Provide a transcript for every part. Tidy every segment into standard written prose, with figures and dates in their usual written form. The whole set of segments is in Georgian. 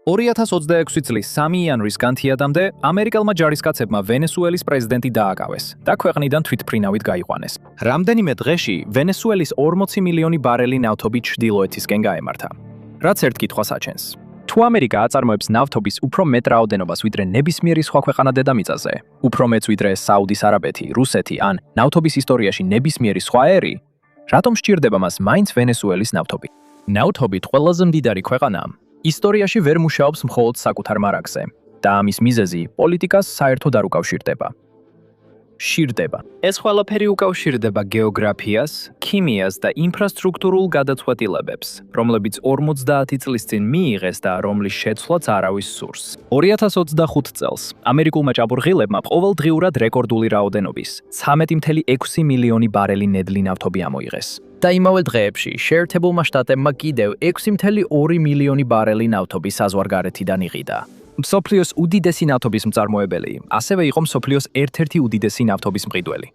2026 წლის 3 იანვრის განთიადამდე ამერიკელმა ჯარისკაცებმა ვენესუელის პრეზიდენტი დააკავეს და ქვეყნიდან თვითმფრინავით გაიყვანეს. რამდენიმე დღეში ვენესუელის 40 მილიონი ბარელი ნავთობი ჩრდილოეთისკენ გაემართა. რაც ერთ კითხვას აჩენს. თუ ამერიკა აწარმოებს ნავთობის უფრო მეტ რაოდენობას ვიდრე ნებისმიერი სხვა ქვეყანა დედამიწაზე, უფრო მეც ვიდრე საუდის არაბეთი, რუსეთი ან ნავთობის ისტორიაში ნებისმიერი სხვა ერი, რატომ სჭირდება მას მაინც ვენესუელის ნავთობი? ნავთობით ყველაზე მდიდარი ქვეყანაა. ისტორიაში ვერ მუშაობს მხოლოდ საკუთარ მარაგზე და ამის მიზეზი პოლიტიკას საერთოდ არ უკავშირდება. ეს ყველაფერი უკავშირდება გეოგრაფიას, ქიმიას და ინფრასტრუქტურულ გადაწყვეტილებებს, რომლებიც 50 წლის წინ მიიღეს და რომლის შეცვლაც არავის სურს. 2025 წელს ამერიკულმა ჭაბურღილებმა ყოველდღიურად რეკორდული რაოდენობის 13.6 მილიონი ბარელი ნედლი ნავთობი ამოიღეს. და იმავე დღეებში შეერთებულმა შტატებმა კიდევ 6.2 მილიონი ბარელი ნავთობი საზღვარგარეთიდან იღიდა. მსოფლიოს უდიდესი ნავთობის მწარმოებელი, ასევე იყო მსოფლიოს ერთ-ერთი უდიდესი ნავთობის მყიდველი.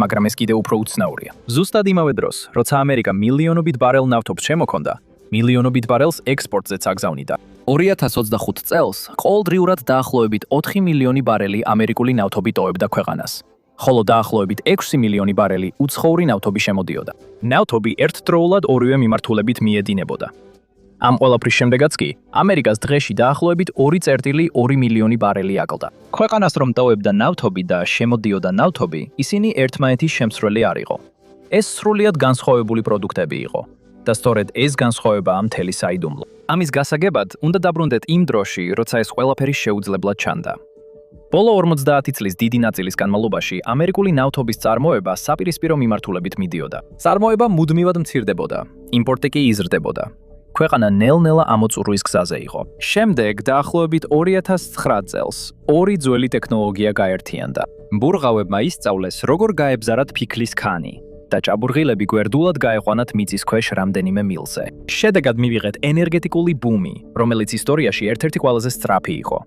მაგრამ ეს კიდევ უფრო უცნაურია. ზუსტად იმავე დროს, როცა ამერიკა მილიონობით ბარელ ნავთობს შემოქონდა, მილიონობით ბარელს ექსპორტზეც აგზავნიდა. 2025 წელს ყოველდღიურად დაახლოებით 4 მილიონი ბარელი ამერიკული ნავთობი ტოვებდა ქვეყანას. ხოლო დაახლოებით 6 მილიონი ბარელი უცხოური ნავთობი შემოდიოდა. ნავთობი ერთდროულად ორივე მიმართულებით მიედინებოდა. ამ ყველაფრის შემდეგაც კი ამერიკას დღეში დაახლოებით 2.2 მილიონი ბარელი აკლდა. ქვეყანას რომ ტოვებდა ნავთობი და შემოდიოდა ნავთობი, ისინი ერთმანეთის შემცვლელი არ იყო. ეს სრულიად განსხვავებული პროდუქტები იყო და სწორედ ეს განსხვავებაა მთელი საიდუმლო. ამის გასაგებად უნდა დაბრუნდეთ იმ დროში, როცა ეს ყველაფერი შეუძლებლად ჩანდა. ბოლო 50 წლის დიდი ნაწილის განმავლობაში ამერიკული ნავთობის წარმოება საპირისპირო მიმართულებით მიდიოდა. წარმოება მუდმივად მცირდებოდა, იმპორტი კი იზრდებოდა. ქვეყანა ნელ-ნელა ამოწურვის გზაზე იყო. შემდეგ დაახლოებით 2009 წელს ორი ძველი ტექნოლოგია გაერთიანდა. ბურღავებმა ისწავლეს, როგორ გაებზარათ ფიქლის ქანი და ჭაბურღილები გვერდულად გაეყვანათ მიწის ქვეშ რამდენიმე მილზე. შედეგად მივიღეთ ენერგეტიკული ბუმი, რომელიც ისტორიაში ერთ-ერთი ყველაზე სწრაფი იყო.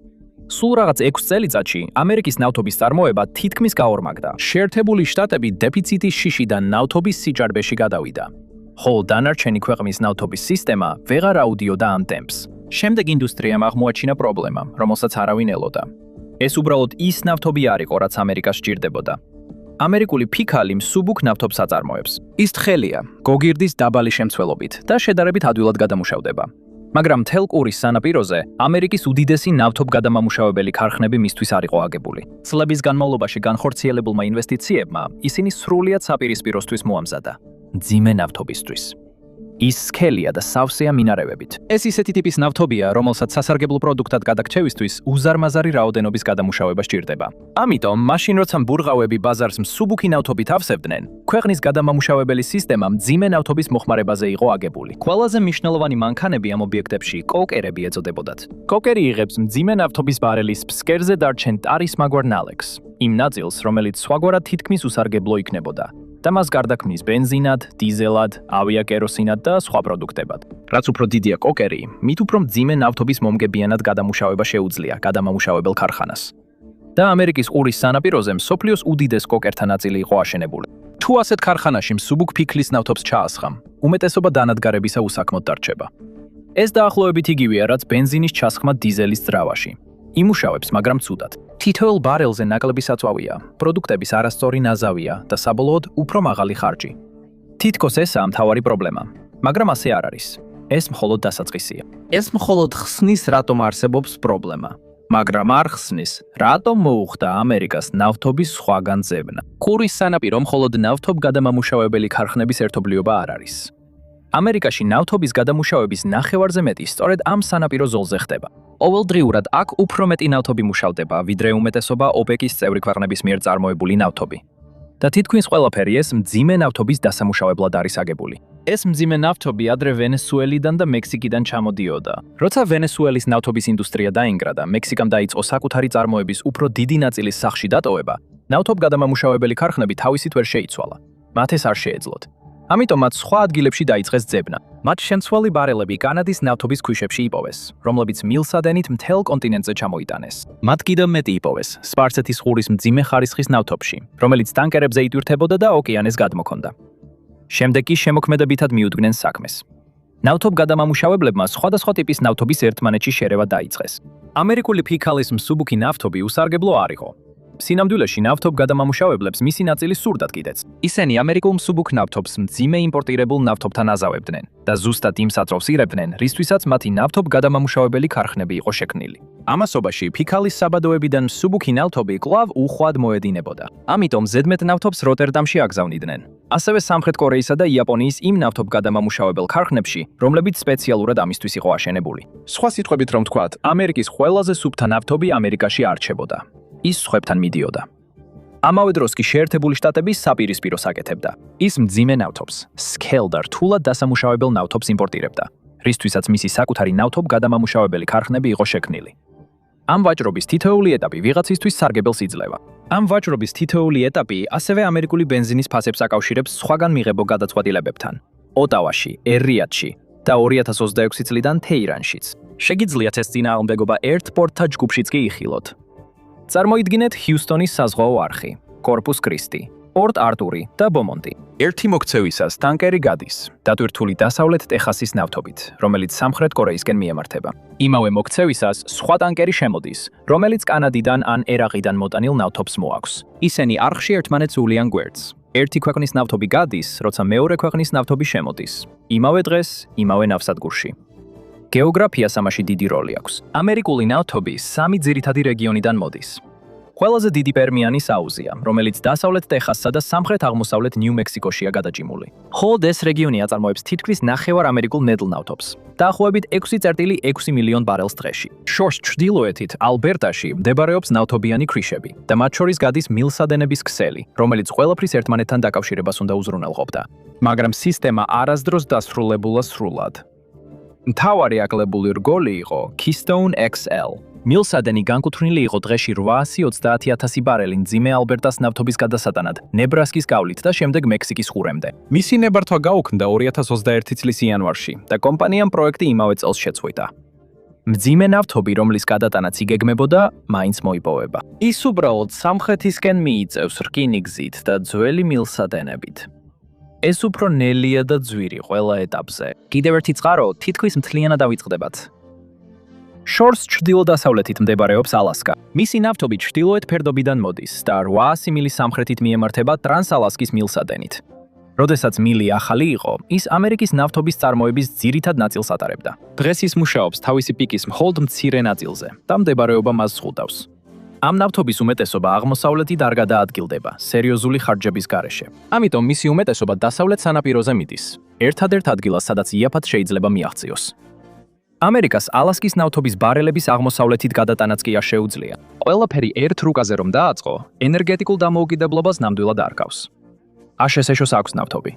სულ რაღაც 6 წელიწადში ამერიკის ნავთობის წარმოება თითქმის გაორმაგდა. შეერთებული შტატები დეფიციტის შიშიდან ნავთობის სიჭარბეში გადავიდა. ხოლო დანარჩენი ქვეყნის ნავთობის სისტემა ვეღარ აუდიოდა ამ ტემპს. შემდეგ ინდუსტრიამ აღმოაჩინა პრობლემა, რომელსაც არავინ ელოდა. ეს უბრალოდ ის ნავთობი არ იყო, რაც ამერიკას სჭირდებოდა. ამერიკული ფიქალი მსუბუქ ნავთობს აწარმოებს. ის თხელია, გოგირდის დაბალი შემცველობით და შედარებით ადვილად გადამუშავდება. მაგრამ მთელ ყურის სანაპიროზე ამერიკის უდიდესი ნავთობგადამამუშავებელი ქარხნები მისთვის არ იყო აგებული. წლების განმავლობაში განხორციელებულმა ინვესტიციებმა ისინი სრულიად საპირისპიროსთვის მოამზადა. მძიმე ნავთობისთვის. ის სქელია და სავსეა მინარევებით. ეს ისეთი ტიპის ნავთობია, რომელსაც სასარგებლო პროდუქტად გადარჩევისთვის უზარმაზარი რაოდენობის გადამუშავება სჭირდება. ამიტომ, მაშინ როცა ბურღავები ბაზარს მსუბუქი ნავთობით ავსებდნენ, ქვეყნის გადამამუშავებელი სისტემა მძიმე ნავთობის მოხმარებაზე იყო აგებული. ყველაზე მნიშვნელოვანი მანქანები ამ ობიექტებში კოკერები ეწოდებოდათ. კოკერი იღებს მძიმე ნავთობის ბარელის ფსკერზე დარჩენ ტარის მაგვარ ნალექს, იმ ნაწილს, რომელიც სხვაგვარად თითქმის უსარგებლო იქნებოდა. და მას გარდაქმნის ბენზინად, დიზელად, ავიაკეროსინად და სხვა პროდუქტებად. რაც უფრო დიდია კოკერი, მით უფრო მძიმე ნავთობის მომგებიანად გადამუშავება შეუძლია გადამამუშავებელ ქარხანას. და ამერიკის ყურის სანაპიროზე მსოფლიოს უდიდეს კოკერთა ნაწილი იყო აშენებული. თუ ასეთ ქარხანაში მსუბუქ ფიქლის ნავთობს ჩაასხამ, უმეტესობა დანადგარებისა უსაქმოდ დარჩება. ეს დაახლოებით იგივეა, რაც ბენზინის ჩასხმა დიზელის ძრავაში. იმუშავებს, მაგრამ ცუდად. თითოეულ ბარელზე ნაკლები საწვავია, პროდუქტების არასწორი ნაზავია და საბოლოოდ უფრო მაღალი ხარჯი. თითქოს ესაა მთავარი პრობლემა, მაგრამ ასე არ არის. ეს მხოლოდ დასაწყისია. ეს მხოლოდ ხსნის, რატომ არსებობს პრობლემა. მაგრამ არ ხსნის, რატომ მოუხდა ამერიკას ნავთობის სხვაგან ძებნა. ყურის სანაპირო მხოლოდ ნავთობგადამამუშავებელი ქარხნების ერთობლიობა არ არის. ამერიკაში ნავთობის გადამუშავების ნახევარზე მეტი სწორედ ამ სანაპირო ზოლზე ხდება. ყოველდღიურად აქ უფრო მეტი ნავთობი მუშავდება, ვიდრე უმეტესობა ოპეკის წევრი ქვეყნების მიერ წარმოებული ნავთობი. და თითქმის ყველაფერი ეს მძიმე ნავთობის დასამუშავებლად არის აგებული. ეს მძიმე ნავთობი ადრე ვენესუელიდან და მექსიკიდან ჩამოდიოდა. როცა ვენესუელის ნავთობის ინდუსტრია დაინგრა და მექსიკამ დაიწყო საკუთარი წარმოების უფრო დიდი ნაწილის სახში დატოვება, ნავთობგადამამუშავებელი ქარხნები თავისით ვერ შეიცვალა. მათ ეს არ შეეძლოთ. ამიტომ მათ სხვა ადგილებში დაიწყეს ძებნა. მათ შემცველი ბარელები კანადის ნავთობის ქვიშებში იპოვეს, რომლებიც მილსადენით მთელ კონტინენტზე ჩამოიტანეს. მათ კიდევ მეტი იპოვეს სპარსეთის ყურის მძიმე ხარისხის ნავთობში, რომელიც ტანკერებზე იტვირთებოდა და ოკეანეს გადმოქონდა. შემდეგ კი შემოქმედებითად მიუდგნენ საქმეს. ნავთობგადამამუშავებლებმა სხვადასხვა ტიპის ნავთობის ერთმანეთში შერევა დაიწყეს. ამერიკული ფიქალის მსუბუქი ნავთობი უსარგებლო არ იყო. სინამდვილეში ნავთობგადამამუშავებლებს მისი ნაწილი სურდათ კიდეც. ისინი ამერიკულ მსუბუქ ნავთობს მძიმე იმპორტირებულ ნავთობთან აზავებდნენ და ზუსტად იმ საწოლს იღებდნენ, რისთვისაც მათი ნავთობგადამამუშავებელი ქარხნები იყო შექმნილი. ამასობაში ფიქალის საბადოებიდან მსუბუქი ნავთობი კვლავ უხვად მოედინებოდა. ამიტომ ზედმეტ ნავთობს როტერდამში აგზავნიდნენ. ასევე სამხრეთ კორეისა და იაპონიის იმ ნავთობგადამამუშავებელ ქარხნებში, რომლებიც სპეციალურად ამისთვის იყო აშენებული. სხვა სიტყვებით რომ ვთქვათ, ამერიკის ყველაზე სუფთა ნავთობი ამერიკაში არჩებოდა. ის სხვებთან მიდიოდა. ამავე დროს კი შეერთებული შტატები საპირისპიროს აკეთებდა. ის მძიმე ნავთობს, სქელ და რთულად დასამუშავებელ ნავთობს იმპორტირებდა, რისთვისაც მისი საკუთარი ნავთობგადამამუშავებელი ქარხნები იყო შექმნილი. ამ ვაჭრობის თითოეული ეტაპი ვიღაცისთვის სარგებელს იძლევა. ამ ვაჭრობის თითოეული ეტაპი ასევე ამერიკული ბენზინის ფასებს აკავშირებს სხვაგან მიღებულ გადაწყვეტილებებთან. ოტავაში, ერ-რიადში და 2026 წლიდან თეირანშიც. შეგიძლიათ ეს წინააღმდეგობა ერთ პორტთა ჯგუფშიც კი იხილოთ. წარმოიდგინეთ ჰიუსტონის საზღვაო არხი, კორპუს კრისტი, პორტ არტური და ბომონტი. ერთი მოქცევისას ტანკერი გადის, დატვირთული დასავლეთ ტეხასის ნავთობით, რომელიც სამხრეთ კორეისკენ მიემართება. იმავე მოქცევისას სხვა ტანკერი შემოდის, რომელიც კანადიდან ან ერაყიდან მოტანილ ნავთობს მოაქვს. ისინი არხში ერთმანეთს უვლიან გვერდს. ერთი ქვეყნის ნავთობი გადის, როცა მეორე ქვეყნის ნავთობი შემოდის. იმავე დღეს, იმავე ნავსადგურში. გეოგრაფიას ამაში დიდი როლი აქვს. ამერიკული ნავთობი სამი ძირითადი რეგიონიდან მოდის. ყველაზე დიდი პერმიანის აუზია, რომელიც დასავლეთ ტეხასსა და სამხრეთ-აღმოსავლეთ ნიუ-მექსიკოშია გადაჭიმული. ხოლო ეს რეგიონი აწარმოებს თითქმის ნახევარ ამერიკულ ნედლ ნავთობს, დაახლოებით 6.6 მილიონ ბარელს დღეში. შორს ჩრდილოეთით, ალბერტაში მდებარეობს ნავთობიანი ქვიშები და მათ შორის გადის მილსადენების ქსელი, რომელიც ყველაფრის ერთმანეთთან დაკავშირებას უნდა უზრუნველყოფდა. მაგრამ სისტემა არასდროს დასრულებულა სრულად. მთავარი აკლებული რგოლი იყო Keystone XL. მილსადენი განკუთვნილი იყო დღეში 830,000 ბარელი მძიმე ალბერტას ნავთობის გადასატანად, ნებრასკის გავლით და შემდეგ მექსიკის ყურემდე. მისი ნებართვა გაუქმდა 2021 წლის იანვარში და კომპანიამ პროექტი იმავე წელს შეწყვიტა. მძიმე ნავთობი, რომლის გადატანაც იგეგმებოდა, მაინც მოიპოვება. ის უბრალოდ სამხრეთისკენ მიიწევს რკინიგზით და ძველი მილსადენებით. ეს უფრო ნელია და ძვირი ყველა ეტაპზე. კიდევ ერთი წყარო თითქმის მთლიანად ავიწყდებათ. შორს ჩრდილო-დასავლეთით მდებარეობს ალასკა. მისი ნავთობი ჩრდილოეთ ფერდობიდან მოდის და 800 მილის სამხრეთით მიემართება ტრანს-ალასკის მილსადენით. როდესაც მილი ახალი იყო, ის ამერიკის ნავთობის წარმოების ძირითად ნაწილს ატარებდა. დღეს ის მუშაობს თავისი პიკის მხოლოდ მცირე ნაწილზე და მდებარეობა მას ზღუდავს. ამ ნავთობის უმეტესობა აღმოსავლეთით არ გადაადგილდება სერიოზული ხარჯების გარეშე. ამიტომ მისი უმეტესობა დასავლეთ სანაპიროზე მიდის, ერთადერთ ადგილას, სადაც იაფად შეიძლება მიაღწიოს. ამერიკას ალასკის ნავთობის ბარელების აღმოსავლეთით გადატანაც კი არ შეუძლია. ყველაფერი ერთ რუკაზე რომ დააწყო, ენერგეტიკულ დამოუკიდებლობას ნამდვილად არ გავს. აშშ-ს აქვს ნავთობი.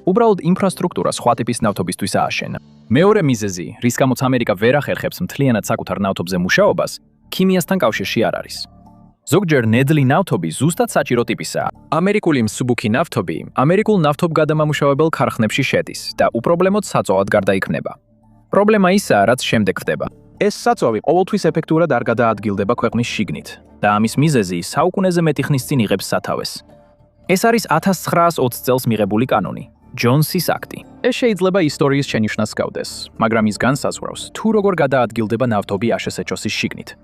უბრალოდ ინფრასტრუქტურა სხვა ტიპის ნავთობისთვის ააშენა. მეორე მიზეზი, რის გამოც ამერიკა ვერ ახერხებს მთლიანად საკუთარ ნავთობზე მუშაობას, ქიმიასთან კავშირში არ არის. ზოგჯერ ნედლი ნავთობი ზუსტად საჭირო ტიპისაა. ამერიკული მსუბუქი ნავთობი ამერიკულ ნავთობგადამამუშავებელ ქარხნებში შედის და უპრობლემოდ საწვავად გარდაიქმნება. პრობლემა ისაა, რაც შემდეგ ხდება. ეს საწვავი ყოველთვის ეფექტურად არ გადაადგილდება ქვეყნის შიგნით და ამის მიზეზი საუკუნეზე მეტი ხნის წინ იღებს სათავეს. ეს არის 1920 წელს მიღებული კანონი, ჯონსის აქტი. ეს შეიძლება ისტორიის შენიშვნას ჰგავდეს, მაგრამ ის განსაზღვრავს, თუ როგორ გადაადგილდება ნავთობი აშშ-ის შიგნით.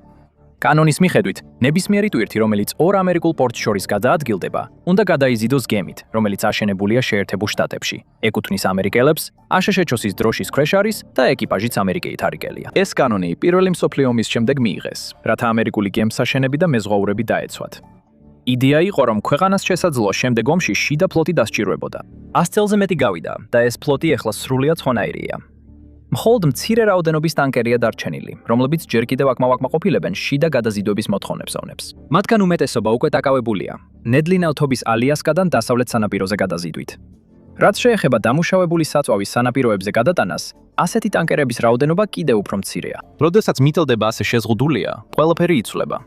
კანონის მიხედვით, ნებისმიერი ტვირთი, რომელიც ორ ამერიკულ პორტს შორის გადაადგილდება, უნდა გადაიზიდოს გემით, რომელიც აშენებულია შეერთებულ შტატებში. ეკუთვნის ამერიკელებს, აშშ-ის დროშის ქვეშ არის და ეკიპაჟიც ამერიკეით არიგელია. ეს კანონი პირველი მსოფლიო ომის შემდეგ მიიღეს, რათა ამერიკული გემსაშენები და მეზღვაურები დაეცვათ. იდეა იყო, რომ ქვეყანას შესაძლო შემდეგ ომში შიდა ფლოტი დასჭირვებოდა. 100 წელზე მეტი გავიდა და ეს ფლოტი ეხლა სრულიად სხვანაირია. მხოლოდ მცირე რაოდენობის ტანკერია დარჩენილი, რომლებიც ჯერ კიდევ აკმაყოფილებენ შიდა გადაზიდვების მოთხოვნებს ოვნებს. მათგან უმეტესობა უკვე დაკავებულია ნედლი ნავთობის ალიასკადან დასავლეთ სანაპიროზე გადაზიდვით. რაც შეეხება დამუშავებული საწვავის სანაპიროებზე გადატანას, ასეთი ტანკერების რაოდენობა კიდევ უფრო მცირეა. როდესაც მიტელდება ასე შეზღუდულია, ყველაფერი იცვლება.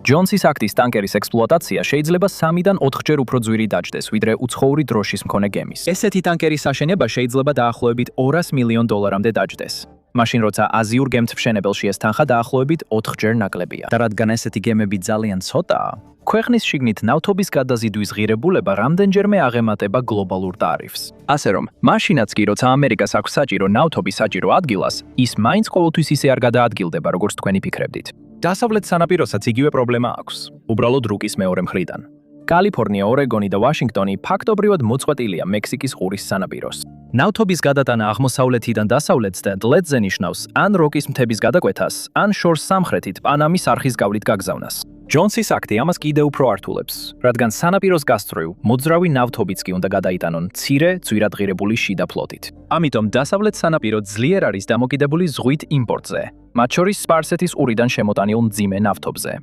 ჯონსის აქტის ტანკერის ექსპლუატაცია შეიძლება 3-დან 4-ჯერ უფრო ძვირი დაჯდეს, ვიდრე უცხოური დროშის მქონე გემის. ესეთი ტანკერის აშენება შეიძლება დაახლოებით $200 მილიონ დაჯდეს. მაშინ როცა აზიურ გემთმშენებელში ეს თანხა დაახლოებით 4-ჯერ ნაკლებია. და რადგან ესეთი გემები ძალიან ცოტაა, ქვეყნის შიგნით ნავთობის გადაზიდვის ღირებულება რამდენჯერმე აღემატება გლობალურ ტარიფს. ასე რომ, მაშინაც კი როცა ამერიკას აქვს საჭირო ნავთობის საჭირო ადგილას, ის მაინც ყოველთვის ისე არ გადაადგილდება, როგორც თქვენი ფიქრებდით. დასავლეთ სანაპიროსაც იგივე პრობლემა აქვს, უბრალოდ რუკის მეორე მხრიდან. კალიფორნია, ორეგონი და ვაშინგტონი ფაქტობრივად მოწყვეტილია მექსიკის ყურის სანაპიროს. ნავთობის გადატანა აღმოსავლეთიდან დასავლეთს და დლედზე ნიშნავს ან როკის მთების გადაკვეთას, ან შორს სამხრეთით პანამის არხის გავლით გაგზავნას. ჯონსის აქტი ამას კიდევ უფრო ართულებს, რადგან სანაპიროს გასწვრივ მოძრავი ნავთობიც კი უნდა გადაიტანონ მცირე, ძვირადღირებული შიდა ფლოტით. ამიტომ დასავლეთ სანაპირო ძლიერ არის დამოკიდებული ზღვით იმპორტზე, მათ შორის სპარსეთის ყურიდან შემოტანილ მძიმე ნავთობზე.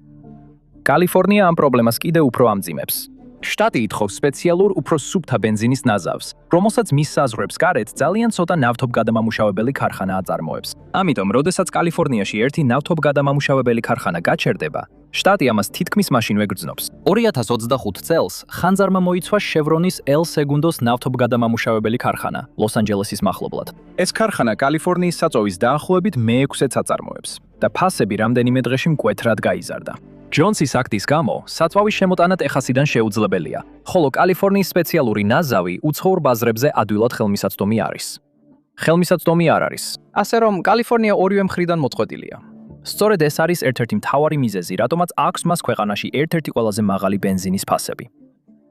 კალიფორნია ამ პრობლემას კიდევ უფრო ამძიმებს. შტატი ითხოვს სპეციალურ უფრო სუფთა ბენზინის ნაზავს, რომელსაც მის საზღვრებს გარეთ ძალიან ცოტა ნავთობგადამამუშავებელი ქარხანა აწარმოებს. ამიტომ, როდესაც კალიფორნიაში ერთი ნავთობგადამამუშავებელი ქარხანა გაჩერდება, შტატი ამას თითქმის მაშინვე გრძნობს. 2025 წელს ხანძარმა მოიცვა შევრონის El Segundos ნავთობგადამამუშავებელი ქარხანა, ლოს-ანჯელესის მახლობლად. ეს ქარხანა კალიფორნიის საწვავის დაახლოებით მე-6-ს აწარმოებს და ფასები რამდენიმე დღეში მკვეთრად გაიზარდა. ჯონსის აქტის გამო საწვავის შემოტანა ტეხასიდან შეუძლებელია, ხოლო კალიფორნიის სპეციალური ნაზავი უცხოურ ბაზრებზე ადვილად ხელმისაწვდომი არის. ხელმისაწვდომი არ არის, ასე რომ კალიფორნია ორივე მხრიდან მოწყვეტილია. სწორედ ეს არის ერთ-ერთი მთავარი მიზეზი, რატომაც აქვს მას ქვეყანაში ერთ-ერთი ყველაზე მაღალი ბენზინის ფასები.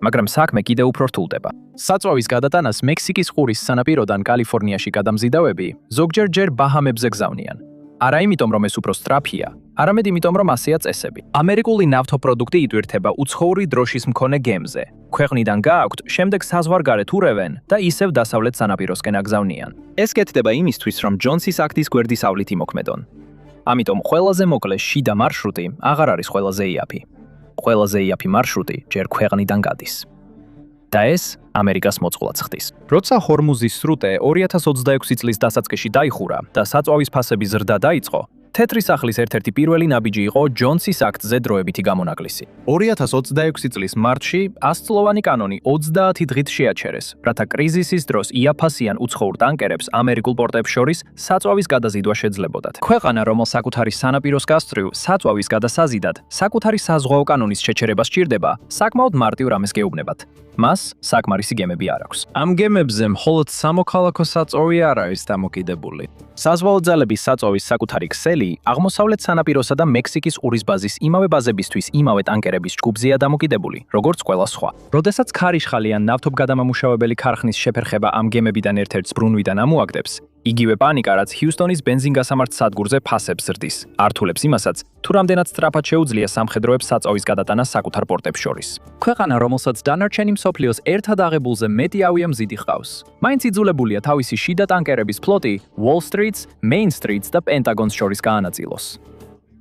მაგრამ საქმე კიდევ უფრო რთულდება. საწვავის გადატანას მექსიკის ყურის სანაპიროდან კალიფორნიაში გადამზიდავები ზოგჯერ ჯერ ბაჰამებზე გზავნიან. არა იმიტომ, რომ ეს უფრო სწრაფია, არამედ იმიტომ, რომ ასეა წესები. ამერიკული ნავთობპროდუქტი იტვირთება უცხოური დროშის მქონე გემზე. ქვეყნიდან გააქვთ, შემდეგ საზღვარგარეთ ურევენ და ისევ დასავლეთ სანაპიროსკენ აგზავნიან. ეს კეთდება იმისთვის, რომ ჯონსის აქტის გვერდისავლით იმოქმედონ. ამიტომ ყველაზე მოკლე შიდა მარშრუტი აღარ არის ყველაზე იაფი. ყველაზე იაფი მარშრუტი ჯერ ქვეყნიდან გადის. და ეს ამერიკას მოწყვლად ხდის. როცა ჰორმუზის სრუტე 2026 წლის დასაწყისში დაიხურა და საწვავის ფასების ზრდა დაიწყო, თეთრი სახლის ერთ-ერთი პირველი ნაბიჯი იყო ჯონსის აქტზე დროებითი გამონაკლისი. 2026 წლის მარტში 100-წლოვანი კანონი 30 დღით შეაჩერეს, რათა კრიზისის დროს იაფასიან უცხოურ ტანკერებს ამერიკულ პორტებს შორის საწვავის გადაზიდვა შეძლებოდათ. ქვეყანა, რომელს საკუთარი სანაპიროს გასწვრივ საწვავის გადასაზიდად საკუთარი საზღვაო კანონის შეჩერება სჭირდება, საკმაოდ მარტივ რამეს გეუბნებათ. მას საკმარისი გემები არ აქვს. ამ გემებზე მხოლოდ სამოქალაქო საწვავი არ არის დამოკიდებული. საზღვაო ძალების საწვავის საკუთარი ქსელი აღმოსავლეთ სანაპიროსა და მექსიკის ყურის ბაზის იმავე ბაზებისთვის იმავე ტანკერების ჯგუფზეა დამოკიდებული, როგორც ყველა სხვა. როდესაც ქარიშხალი ან ნავთობგადამამუშავებელი ქარხნის შეფერხება ამ გემებიდან ერთ-ერთს ბრუნვიდან ამოაგდებს, იგივე პანიკა, რაც ჰიუსტონის ბენზინგასამართ სადგურზე ფასებს ზრდის, ართულებს იმასაც, თუ რამდენად სწრაფად შეუძლია სამხედროებს საწვავის გადატანა საკუთარ პორტებს შორის. ქვეყანა, რომელსაც დანარჩენი მსოფლიოს ერთად აღებულზე მეტი ავიამზიდი ჰყავს, მაინც იძულებულია თავისი შიდა ტანკერების ფლოტი Wall Street's, Main Street's და პენტაგონს შორის გაანაწილოს.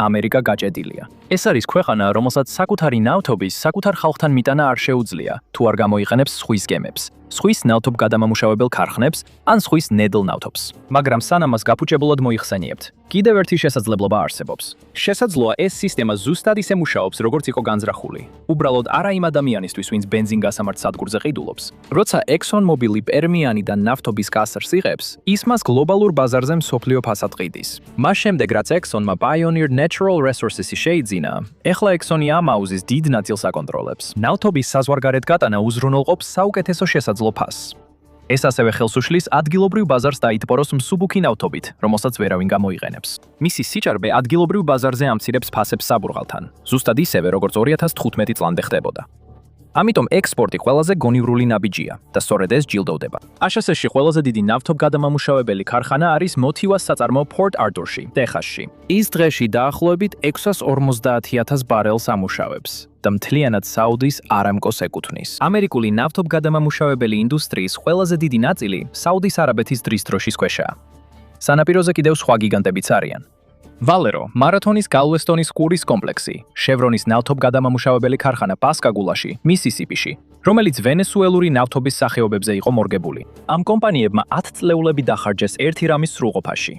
ამერიკა გაჭედილია. ეს არის ქვეყანა, რომელსაც საკუთარი ნავთობის საკუთარ ხალხთან მიტანა არ შეუძლია, თუ არ გამოიყენებს სხვის გემებს, სხვის ნავთობგადამამუშავებელ ქარხნებს ან სხვის ნედლ ნავთობს. მაგრამ სანამ მას გაფუჭებულად მოიხსენიებთ, კიდევ ერთი შესაძლებლობა არსებობს. შესაძლოა ეს სისტემა ზუსტად ისე მუშაობს, როგორც იყო განზრახული. უბრალოდ არა იმ ადამიანისთვის, ვინც ბენზინგასამართ სადგურზე ყიდულობს. როცა ExxonMobil პერმიანიდან ნავთობის გასრს იღებს, ის მას გლობალურ ბაზარზე მსოფლიო ფასად ყიდის. მას შემდეგ, რაც Exxon-მა Pioneer Natural Resources-ი შეიძინა, ეხლა Exxon-ი ამ აუზის დიდ ნაწილს აკონტროლებს. ნავთობის საზღვარგარეთ გატანა უზრუნველყოფს საუკეთესო შესაძლო ფასს. ეს ასევე ხელს უშლის ადგილობრივ ბაზარს დაიტბოროს მსუბუქი ნავთობით, რომელსაც ვერავინ გამოიყენებს. მისი სიჭარბე ადგილობრივ ბაზარზე ამცირებს ფასებს საბურღალთან, ზუსტად ისევე, როგორც 2015 წლამდე ხდებოდა. ამიტომ ექსპორტი ყველაზე გონივრული ნაბიჯია და სწორედ ეს ჯილდოვდება. ASHS-ში ყველაზე დიდი ნავთობგადამამუშავებელი ქარხანა არის Motiva's საწარმო Port Arthurში, ტეხასში. ის დღეში დაახლოებით 650,000 ბარელს ამუშავებს და მთლიანად საუდის არამკოს ეკუთვნის. ამერიკული ნავთობგადამამუშავებელი ინდუსტრიის ყველაზე დიდი ნაწილი საუდის არაბეთის დრისდროშის ქვეშაა. სანაპიროზე კიდევ სხვა გიგანტებიც არიან. Valero, მარათონის გალვესტონის ყურის კომპლექსი, შევრონის ნავთობგადამამუშავებელი ქარხანა პასკაგულაში, მისისიპიში, რომელიც ვენესუელური ნავთობის სახეობებზე იყო მორგებული. ამ კომპანიებმა 10 წლეულები დახარჯეს ერთი რამის სრულყოფაში: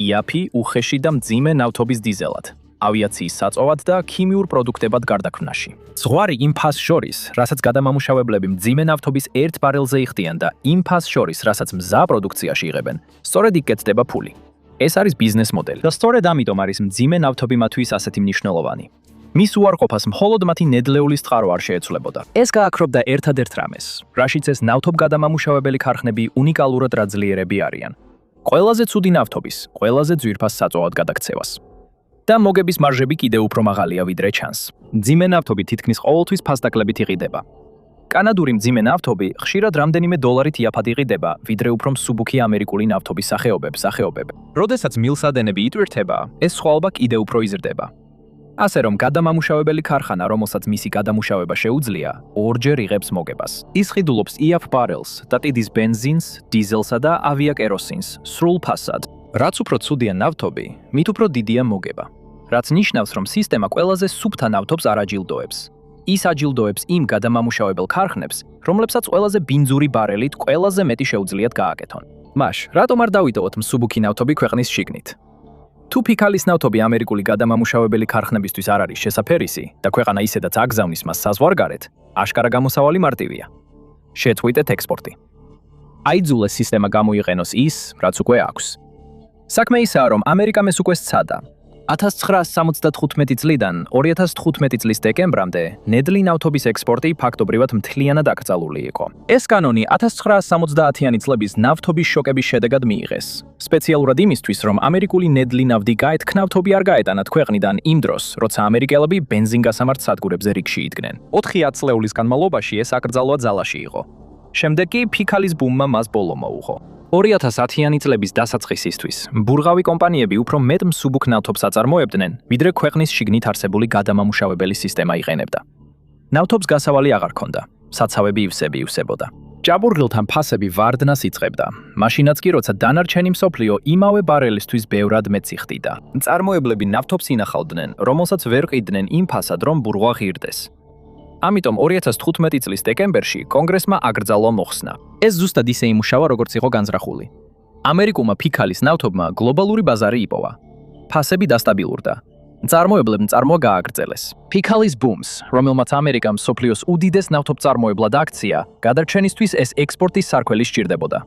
იაფი, უხეში და მძიმე ნავთობის დიზელად, ავიაციის საწვავად და ქიმიურ პროდუქტებად გარდაქმნაში. ზღვარი იმ ფასს შორის, რასაც გადამამუშავებლები მძიმე ნავთობის 1 ბარელზე იხდიან და იმ ფასს შორის, რასაც მზა პროდუქციაში იღებენ, სწორედ იქ კეთდება ფული. ეს არის ბიზნეს მოდელი და სწორედ ამიტომ არის მძიმე ნავთობი მათთვის ასეთი მნიშვნელოვანი. მის უარყოფას მხოლოდ მათი ნედლეულის წყარო არ შეეცვლებოდა. ეს გააქრობდა ერთადერთ რამეს, რაშიც ეს ნავთობგადამამუშავებელი ქარხნები უნიკალურად რაძლიერები არიან. ყველაზე ცუდი ნავთობის, ყველაზე ძვირფას საწვავად გადაქცევას. და მოგების მარჟები კიდევ უფრო მაღალია ვიდრე ჩანს. მძიმე ნავთობი თითქმის ყოველთვის ფასდაკლებით იყიდება. კანადური მძიმე ნავთობი ხშირად რამდენიმე დოლარით იაფად იყიდება, ვიდრე უფრო მსუბუქი ამერიკული ნავთობის სახეობები. როდესაც მილსადენები იტვირთება, ეს სხვაობა კიდევ უფრო იზრდება. ასე რომ გადამამუშავებელი ქარხანა, რომელსაც მისი გადამუშავება შეუძლია, ორჯერ იღებს მოგებას. ის ყიდულობს იაფ ბარელს და ტიდის ბენზინს, დიზელსა და ავიაკეროსინს სრულ ფასად. რაც უფრო ცუდია ნავთობი, მით უფრო დიდია მოგება. რაც ნიშნავს, რომ სისტემა ყველაზე სუფთა ნავთობს არ აჯილდოებს. ის აჯილდოებს იმ გადამამუშავებელ ქარხნებს, რომლებსაც ყველაზე ბინძური ბარელით ყველაზე მეტი შეუძლიათ გააკეთონ. მაშ, რატომ არ დავიტოვოთ მსუბუქი ნავთობი ქვეყნის შიგნით? თუ ფიქალის ნავთობი ამერიკული გადამამუშავებელი ქარხნებისთვის არ არის შესაფერისი და ქვეყანა ისედაც აგზავნის მას საზღვარგარეთ, აშკარა გამოსავალი მარტივია. შეწყვიტეთ ექსპორტი. აიძულეს სისტემა გამოიყენოს ის, რაც უკვე აქვს. საქმე ისაა, რომ ამერიკამ ეს უკვე სცადა. 1975 წლიდან 2015 წლის დეკემბრამდე ნედლი ნავთობის ექსპორტი ფაქტობრივად მთლიანად აკრძალული იყო. ეს კანონი 1970-იანი წლების ნავთობის შოკების შედეგად მიიღეს. სპეციალურად იმისთვის, რომ ამერიკული ნედლი ნავთი გაეთქნავთობი არ გაეტანათ ქვეყნიდან იმ დროს, როცა ამერიკელები ბენზინგასამართ სადგურებზე რიგში იდგნენ. 4 წლეულის განმავლობაში ეს აკრძალვა ძალაში იყო. შემდეგ კი ფიქალის ბუმმა მას ბოლო მოუღო. 2010-იანი წლების დასაწყისისთვის ბურღავი კომპანიები უფრო მეტ მსუბუქ ნავთობს აწარმოებდნენ, ვიდრე ქვეყნის შიგნით არსებული გადამამუშავებელი სისტემა იყენებდა. ნავთობს გასავალი აღარ ჰქონდა, საცავები ივსებოდა. ჭაბურღილთან ფასები ვარდნას იწყებდა, მაშინაც კი როცა დანარჩენი მსოფლიო იმავე ბარელისთვის ბევრად მეც იხდიდა. მწარმოებლები ნავთობს ინახავდნენ, რომელსაც ვერ ყიდნენ იმ ფასად, რომ ბურღვა ღირდეს. ამიტომ 2015 წლის დეკემბერში კონგრესმა აკრძალვა მოხსნა. ეს ზუსტად ისე იმუშავა, როგორც იყო განზრახული. ამერიკულმა ფიქალის ნავთობმა გლობალური ბაზარი იპოვა. ფასები დასტაბილურდა. მწარმოებლებმა წარმოა გააგრძელეს. ფიქალის ბუმს, რომელმაც ამერიკამ მსოფლიოს უდიდეს ნავთობწარმოებლად აქცია, გადარჩენისთვის ეს ექსპორტის სარქველი სჭირდებოდა.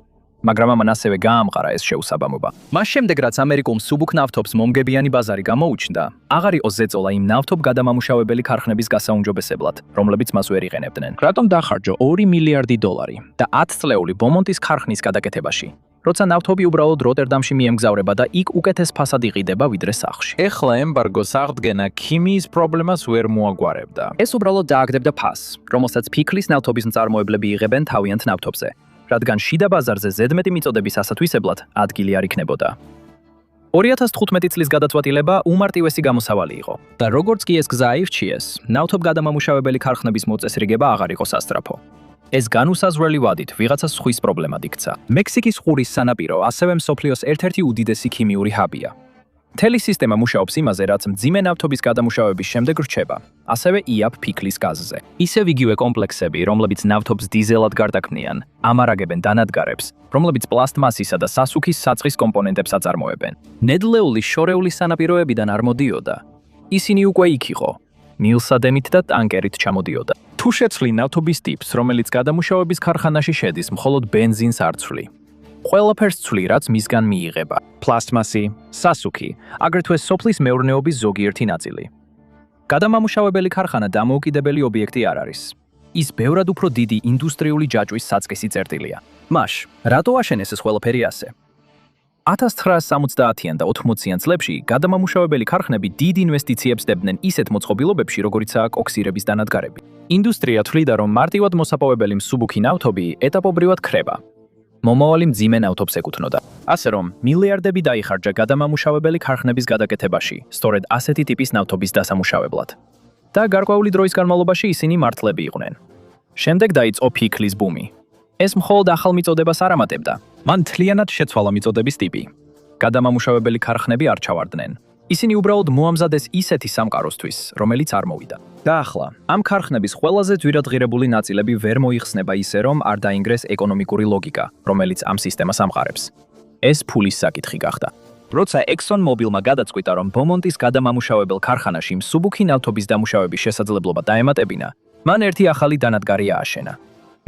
მაგრამ ამან ასევე გაამყარა ეს შეუსაბამობა. მას შემდეგ, რაც ამერიკულ მსუბუქ ნავთობს მომგებიანი ბაზარი გამოუჩნდა, აღარ იყო ზეწოლა იმ ნავთობ გადამამუშავებელი ქარხნების გასაუმჯობესებლად, რომლებიც მას ვერ იყენებდნენ. რატომ დახარჯო 2 მილიარდი დოლარი და 10 წლეული ბომონტის ქარხნის გადაკეთებაში, როცა ნავთობი უბრალოდ როტერდამში მიემგზავრება და იქ უკეთეს ფასად იყიდება ვიდრე სახლში. ეხლა ემბარგოს აღდგენა ქიმიის პრობლემას ვერ მოაგვარებდა. ეს უბრალოდ დააგდებდა ფასს, რომელსაც ფიქლის ნავთობის მწარმოებლები იღებენ თავიანთ ნავთობზე. რადგან შიდა ბაზარზე ზედმეტი მიწოდების ასათვისებლად ადგილი არ იქნებოდა. 2015 წლის გადაწყვეტილება უმარტივესი გამოსავალი იყო და როგორც კი ეს გზა აირჩიეს, ნავთობგადამამუშავებელი ქარხნების მოწესრიგება აღარ იყო სასწრაფო. ეს განუსაზღვრელი ვადით ვიღაცა სხვის პრობლემად იქცა. მექსიკის ყურის სანაპირო ასევე მსოფლიოს ერთ-ერთი უდიდესი ქიმიური ჰაბია. მთელი სისტემა მუშაობს იმაზე, რაც მძიმე ნავთობის გადამუშავების შემდეგ რჩება, ასევე იაფ ფიქლის გაზზე. ისევ იგივე კომპლექსები, რომლებიც ნავთობს დიზელად გარდაქმნიან, ამარაგებენ დანადგარებს, რომლებიც პლასტმასისა და სასუქის საწყის კომპონენტებს აწარმოებენ. ნედლეული შორეული სანაპიროებიდან არ მოდიოდა. ისინი უკვე იქ იყო. მილსადენით და ტანკერით ჩამოდიოდა. თუ შეცვლი ნავთობის ტიპს, რომელიც გადამუშავების ქარხანაში შედის, მხოლოდ ბენზინს არ ცვლი. ყველაფერს ცვლი, რაც მისგან მიიღება. პლასტმასი, სასუქი, აგრეთვე სოფლის მეურნეობის ზოგიერთი ნაწილი. გადამამუშავებელი ქარხანა დამოუკიდებელი ობიექტი არ არის. ის ბევრად უფრო დიდი ინდუსტრიული ჯაჭვის საწყისი წერტილია. მაშ, რატო აშენეს ეს ყველაფერი ასე? 1970-იან და 80-იან წლებში გადამამუშავებელი ქარხნები დიდ ინვესტიციებს დებდნენ ისეთ მოწყობილობებში, როგორიცაა კოქსირების დანადგარები. ინდუსტრია თვლიდა, რომ მარტივად მოსაპოვებელი მსუბუქი ნავთობი ეტაპობრივად ქრება. მომავალი მძიმე ნავთობს ეკუთვნოდა. ასე რომ, მილიარდები დაიხარჯა გადამამუშავებელი ქარხნების გადაკეთებაში, სწორედ ასეთი ტიპის ნავთობის დასამუშავებლად. და გარკვეული დროის განმავლობაში ისინი მართლები იყვნენ. შემდეგ დაიწყო ფიქლის ბუმი. ეს მხოლოდ ახალ მიწოდებას არ ამატებდა. მან მთლიანად შეცვალა მიწოდების ტიპი. გადამამუშავებელი ქარხნები არ ჩავარდნენ. ისინი უბრალოდ მოამზადეს ისეთი სამყაროსთვის, რომელიც არ მოვიდა. და ახლა, ამ ქარხნების ყველაზე ძვირადღირებული ნაწილები ვერ მოიხსნება ისე, რომ არ დაინგრეს ეკონომიკური ლოგიკა, რომელიც ამ სისტემას ამყარებს. ეს ფულის საკითხი გახდა. როცა ExxonMobil-მა გადაწყვიტა, რომ ბომონტის გადამამუშავებელ ქარხანაში მსუბუქი ნავთობის დამუშავების შესაძლებლობა დაემატებინა, მან ერთი ახალი დანადგარი ააშენა.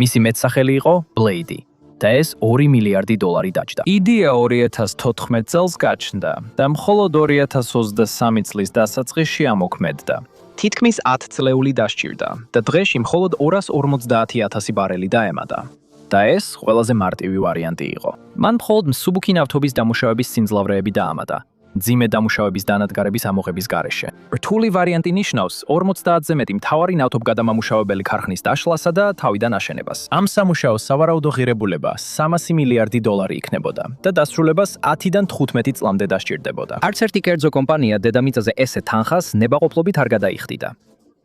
მისი მეტსახელი იყო ბლეიდი. და ეს 2 მილიარდი დოლარი დაჯდა. იდეა 2014 წელს გაჩნდა და მხოლოდ 2023 წლის დასაწყისში ამოქმედდა. თითქმის 10 წლეული დასჭირდა და დღეში მხოლოდ 250,000 ბარელი დაემატა. და ეს ყველაზე მარტივი ვარიანტი იყო. მან მხოლოდ მსუბუქი ნავთობის დამუშავების სიმძლავრეები დაამატა. ძიმე დამუშავების დანადგარების ამოღების გარეშე. რთული ვარიანტი ნიშნავს 50-ზე მეტი მთავარი ნავთობგადამამუშავებელი ქარხნის დაშლასა და თავიდან აშენებას. ამ სამუშაოს სავარაუდო ღირებულება 300 მილიარდი დოლარი იქნებოდა და დასრულებას 10-დან 15 წლამდე დასჭირდებოდა. არც ერთი კერძო კომპანია დედამიწაზე ესე თანხას ნებაყოფლობით არ გადაიხდიდა.